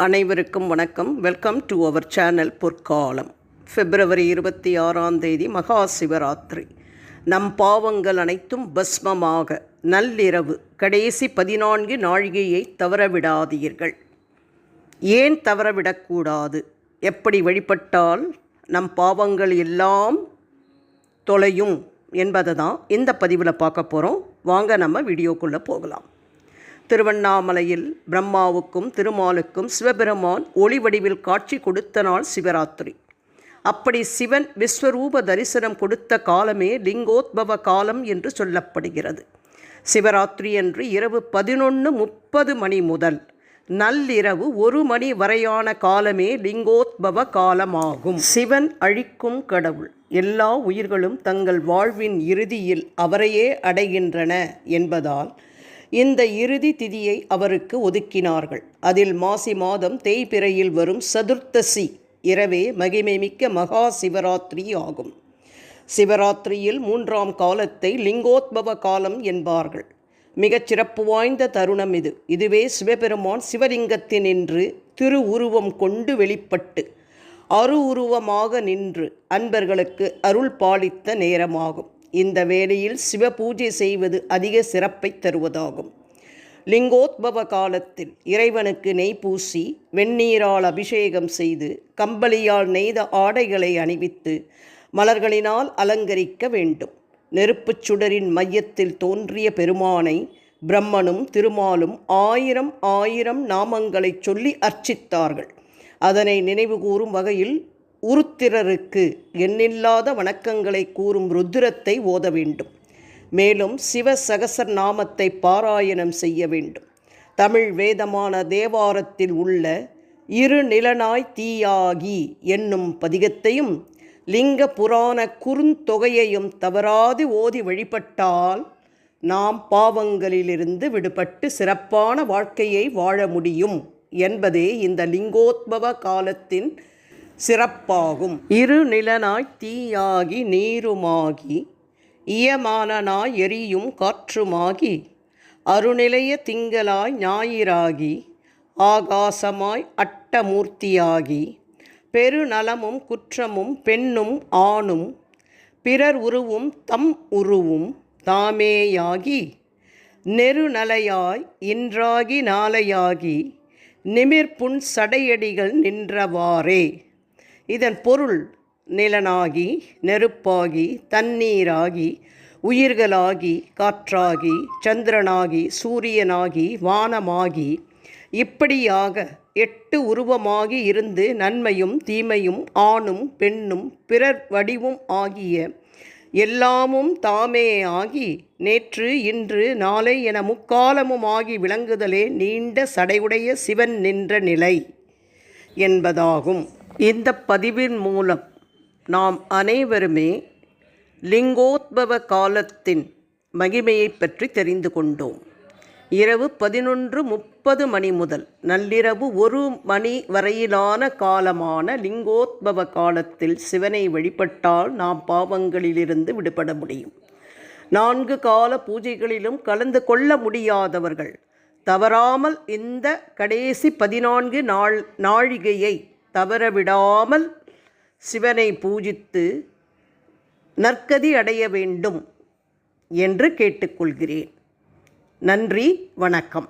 அனைவருக்கும் வணக்கம். Welcome to our channel பொற்காலம். பிப்ரவரி 26 மகா சிவராத்திரி. நம் பாவங்கள் அனைத்தும் பஸ்மமாக நள்ளிரவு கடைசி 14 நாழிகையை தவறவிடாதீர்கள். ஏன் தவறவிடக்கூடாது? எப்படி வழிபட்டால் நம் பாவங்கள் எல்லாம் தொலையும் என்பதை தான் இந்த பதிவில் பார்க்க போகிறோம். வாங்க நம்ம வீடியோக்குள்ளே போகலாம். திருவண்ணாமலையில் பிரம்மாவுக்கும் திருமாலுக்கும் சிவபெருமான் ஒளி வடிவில் காட்சி கொடுத்த நாள் சிவராத்திரி. அப்படி சிவன் விஸ்வரூப தரிசனம் கொடுத்த காலமே லிங்கோத்பவ காலம் என்று சொல்லப்படுகிறது. சிவராத்திரி அன்று இரவு 11:30 மணி முதல் நள்ளிரவு 1 மணி வரையான காலமே லிங்கோத்பவ காலமாகும். சிவன் அழிக்கும் கடவுள். எல்லா உயிர்களும் தங்கள் வாழ்வின் இறுதியில் அவரையே அடைகின்றன என்பதால் இந்த இறுதி திதியை அவருக்கு ஒதுக்கினார்கள். அதில் மாசி மாதம் தேய்பிறையில் வரும் சதுர்த்தசி இரவே மகிமைமிக்க மகா சிவராத்திரி ஆகும். சிவராத்திரியில் 3ஆம் காலத்தை லிங்கோத்பவ காலம் என்பார்கள். மிகச் சிறப்பு வாய்ந்த தருணம் இது. இதுவே சிவபெருமான் சிவலிங்கத்தினின்று திரு உருவம் கொண்டு வெளிப்பட்டு உருவமாக நின்று அன்பர்களுக்கு அருள் பாலித்த நேரமாகும். இந்த வேளையில் சிவ பூஜை செய்வது அதிக சிறப்பை தருவதாகும். லிங்கோத்பவ காலத்தில் இறைவனுக்கு நெய் பூசி வெந்நீரால் அபிஷேகம் செய்து கம்பளியால் நெய்த ஆடைகளை அணிவித்து மலர்களினால் அலங்கரிக்க வேண்டும். நெருப்புச் சுடரின் மையத்தில் தோன்றிய பெருமானை பிரம்மனும் திருமாலும் 1000 நாமங்களை சொல்லி அர்ச்சித்தார்கள். அதனை நினைவுகூரும் வகையில் உருத்திரருக்கு எண்ணில்லாத வணக்கங்களை கூறும் ருத்திரத்தை ஓத வேண்டும். மேலும் சிவ சகசர் நாமத்தை பாராயணம் செய்ய வேண்டும். தமிழ் வேதமான தேவாரத்தில் உள்ள இருநிலனாய் தீயாகி என்னும் பதிகத்தையும் லிங்க புராண குறுந்தொகையையும் தவறாது ஓதி வழிபட்டால் நாம் பாவங்களிலிருந்து விடுபட்டு சிறப்பான வாழ்க்கையை வாழ முடியும் என்பதே இந்த லிங்கோத்பவ காலத்தின் சிறப்பாகும். இருநிலனாய் தீயாகி நீருமாகி இயமானனாய் எரியும் காற்றுமாகி அருநிலைய திங்களாய் ஞாயிறாகி ஆகாசமாய் அட்டமூர்த்தியாகி பெருநலமும் குற்றமும் பெண்ணும் ஆணும் பிறர் உருவும் தம் உருவும் தாமேயாகி நெருநலையாய் இன்றாகி நாளையாகி நிமிர்புன் சடையடிகள் நின்றவாறே. இதன் பொருள் நிலனாகி நெருப்பாகி தண்ணீராகி உயிர்களாகி காற்றாகி சந்திரனாகி சூரியனாகி வானமாகி இப்படியாக 8 உருவமாகி இருந்து நன்மையும் தீமையும் ஆணும் பெண்ணும் பிறர் வடிவும் ஆகிய எல்லாமும் தாமே ஆகி நேற்று இன்று நாளை என முக்காலமும் ஆகி விளங்குதலே நீண்ட சடையுடைய சிவன் நின்ற நிலை என்பதாகும். இந்த பதிவின் மூலம் நாம் அனைவருமே லிங்கோத்பவ காலத்தின் மகிமையை பற்றி தெரிந்து கொண்டோம். இரவு 11:30 மணி முதல் நள்ளிரவு 1 மணி வரையிலான காலமான லிங்கோத்பவ காலத்தில் சிவனை வழிபட்டால் நாம் பாவங்களிலிருந்து விடுபட முடியும். 4 கால பூஜைகளிலும் கலந்து கொள்ள முடியாதவர்கள் தவறாமல் இந்த கடைசி 14 நாழிகையை தவறவிடாமல் சிவனை பூஜித்து நற்கதி அடைய வேண்டும் என்று கேட்டுக்கொள்கிறேன். நன்றி, வணக்கம்.